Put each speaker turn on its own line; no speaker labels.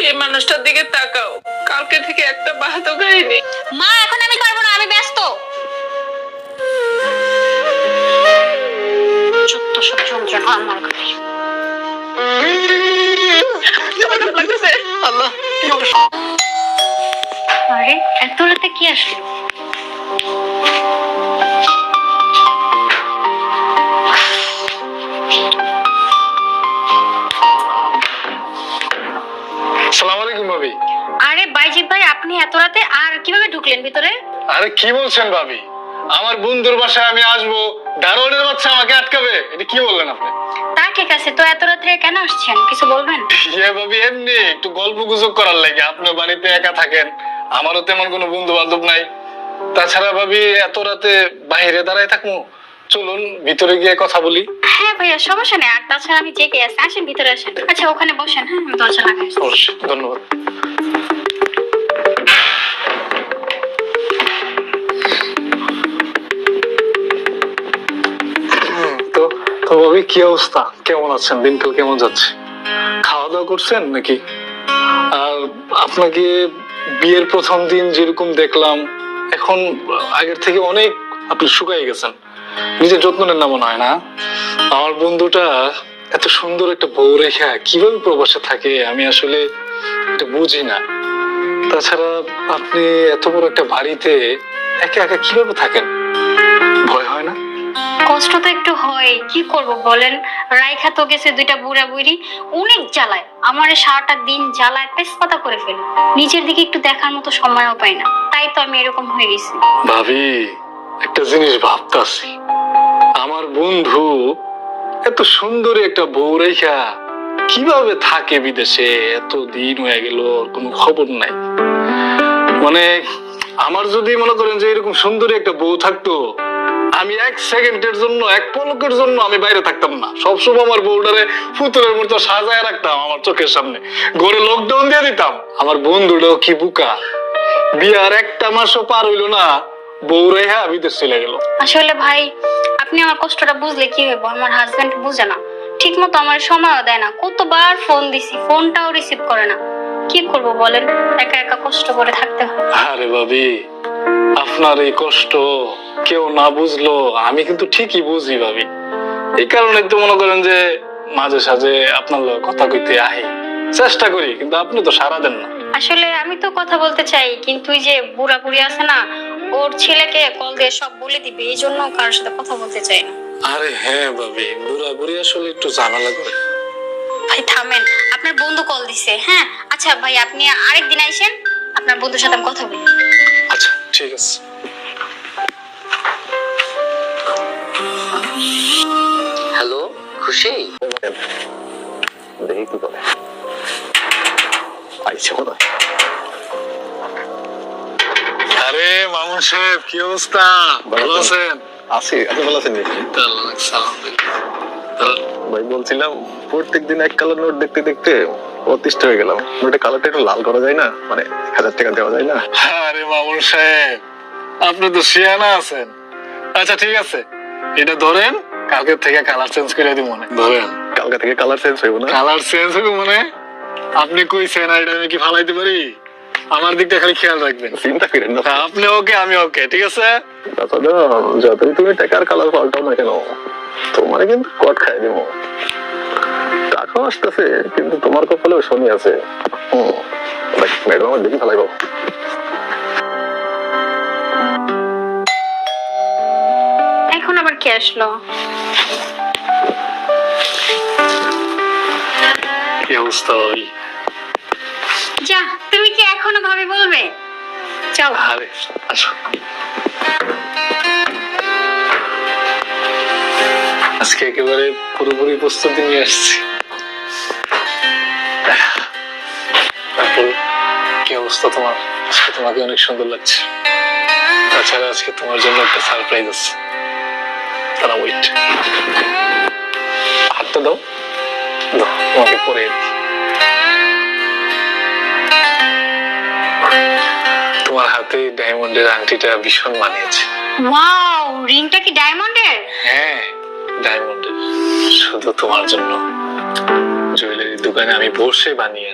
এই মানুষটার দিকে তাকাও, কালকে থেকে একটা ভাতও খাইনি।
মা এখন আমি পারবো না, আমি ব্যস্ত। যত সব যন্ত্রণা আমার ঘরে।
আল্লাহ, কি অবস্থা?
আরে এত রাতে কি আসলো?
আসসালামু আলাইকুম ভাবি।
আরে বাইজিৎ ভাই, আপনি এত রাতে আর কিভাবে ঢুকলেন ভিতরে?
আরে কি বলছেন ভাবি, আমার বন্ধুর বাসায় আমি আসবো, দারোয়ানের বাচ্চা আমাকে আটকাবে, এটা কি বললেন আপনি?
তা ঠিক আছে, তো এত রাতে কেন আসছেন কিছু বলবেন?
ইয়ে ভাবি, এমনি একটু গল্প গুজব করার লাগে। আপনার বাড়িতে একা থাকেন, আমারও তেমন কোনো বন্ধু বান্ধব নাই। তাছাড়া ভাবি এত রাতে বাইরে দাঁড়ায় থাকবো, চলুন ভিতরে গিয়ে কথা বলি।
হ্যাঁ ভাইয়া, সমস্যা নেই। আর তাছাড়া আমি জেগে আছি, আসেন ভিতরে আসেন। আচ্ছা ওখানে বসেন, হ্যাঁ আমি দরজা লাগাই।
অবশ্যই, ধন্যবাদ। তো তো ভাবি কি অবস্থা, কেমন আছেন, দিনকাল কেমন যাচ্ছে? খাওয়া দাওয়া করছেন নাকি? আর আপনাকে বিয়ের প্রথম দিন যেরকম দেখলাম, এখন আগের থেকে অনেক আপনি শুকাই গেছেন। নিজের যত্ন নেন না মনে হয় না? আমার বন্ধুটা এত সুন্দর একটা বউ রেখা কিভাবে প্রবাসে থাকে আমি আসলে এটা বুঝি না। তাছাড়া আপনি এত বড় একটা বাড়িতে একা একা কিভাবে থাকেন, ভয় হয় না?
কষ্ট তো একটু হয়, কি করব বলেন। রাইখা তো গেছে দুইটা বুড়া বুড়ি, অনেক জ্বালায় আমারে, সারাটা দিন জ্বালায় তেজপাতা করে ফেলে। নিজের দিকে একটু দেখার মতো সময়ও পাই না, তাই তো আমি এরকম হয়ে গেছি।
ভাবি একটা জিনিস ভাবতাছি, আমার বন্ধু এত সুন্দর একটা বউ রেখা কিভাবে থাকে বিদেশে, এত দিন হয়ে গেল কোনো খবর নাই। মানে আমার যদি মনে করেন যে এরকম সুন্দর একটা বউ থাকতো, আমি এক সেকেন্ডের জন্য, এক পলকের জন্য আমি বাইরে থাকতাম না। সবসময় আমার বউটারে ফুতুরের মতো সাজায় রাখতাম আমার চোখের সামনে, ঘরে লকডাউন দিয়ে দিতাম। আমার বন্ধুটাও কি বুকা, বিয়ার একটা মাসও পার হইলো না, বউ রেখা বিদেশ চলে গেল।
আসলে ভাই, আপনি আমার কষ্টটা বুঝলে কি হইব, আমার হাজবেন্ড বুঝে না, ঠিক মতো আমার সময়ও দেয় না। কতবার ফোন দিছি, ফোনটাও রিসিভ করে না। কি করব বলেন, একা একা কষ্ট করে থাকতে হয়।
আরে ভাবি, আপনার এই কষ্ট কেউ না বুঝলো আমি কিন্তু ঠিকই বুঝি ভাবি। এই কারণে তো মনে করেন যে মাঝে সাঝে আপনার লগে কথা কইতে আহি, চেষ্টা করি, কিন্তু আপনি তো সাড়া দেন না।
আসলে আমি তো কথা বলতে চাই, কিন্তু ওই যে বুড়া বুড়ি আছে না, ওর ছেলেকে কল দিয়ে সব বলে দিবে, এই জন্য কারোর সাথে কথা বলতে চাই না।
আরে হ্যাঁ ভাবি, বুড়া বুড়ি আসলে একটু ঝামেলা করে।
ভাই থামেন, আপনার বন্ধু কল দিছে। হ্যাঁ আচ্ছা ভাই, আপনি আরেকদিন আইসেন, আপনার বন্ধুর সাথে আমি কথা বলি।
আচ্ছা ঠিক আছে।
হ্যালো, খুশি?
দেখি কি করে। আইছে কোথায়? আরে মামুন সাহেব, কি অবস্থা, ভালো আছেন?
আছি, আপনি ভালো আছেন? ভাই বলছিলাম, প্রত্যেকদিন এক কালার নোট দেখতে দেখতে অতিষ্ঠ হয়ে গেলাম। নোটের কালারটা একটু লাল করা যায় না? মানে 1000 টাকা দেওয়া যায় না?
আরে মামুন সাহেব, আপনি তো শিয়ানা আছেন। আচ্ছা ঠিক আছে, এটা ধরেন, কালকে থেকে কালার চেঞ্জ করে দিব মনে। ধরেন
কালকা থেকে কালার চেঞ্জ হইব না?
কালার চেঞ্জ হবে মনে। আপনি কইছেন, আর এটা আমি কি ফালাইতে পারি? আমার দিকটা খালি খেয়াল রাখবেন।
চিন্তা করেন না।
আপনি ওকে, আমি ওকে, ঠিক আছে?
দাদা, যতই তুমি টাকার কালার পাল্টাও না কেন, তোমার কিন্তু কট খাই দিব। টাকা আসতেছে, কিন্তু তোমার কপালেও শনি আছে। ম্যাডাম আমার দেখি ফেলাইব।
এখন আবার কে আসলো?
কি অবস্থা ভাবি?
যা, তুমি কি এখনো ভাবি বলবে? চল।
আরে আসো, আজকে একেবারে পুরোপুরি প্রস্তুতি নিয়ে আসছি। তারপর কি অবস্থা তোমার? আজকে তোমাকে অনেক সুন্দর লাগছে। তাছাড়া আজকে তোমার জন্য একটা সারপ্রাইজ আছে। তারা ওয়েট, হাতটা দাও, দাও, তোমাকে পরে তোমার হাতে ডায়মন্ডের আংটিটা ভীষণ মানিয়েছে।
ওয়াও, রিংটা কি ডায়মন্ডের?
হ্যাঁ ডায়মন্ডের, শুধু তোমার জন্য। জুয়েলারি দোকানে আমি বসে বানিয়ে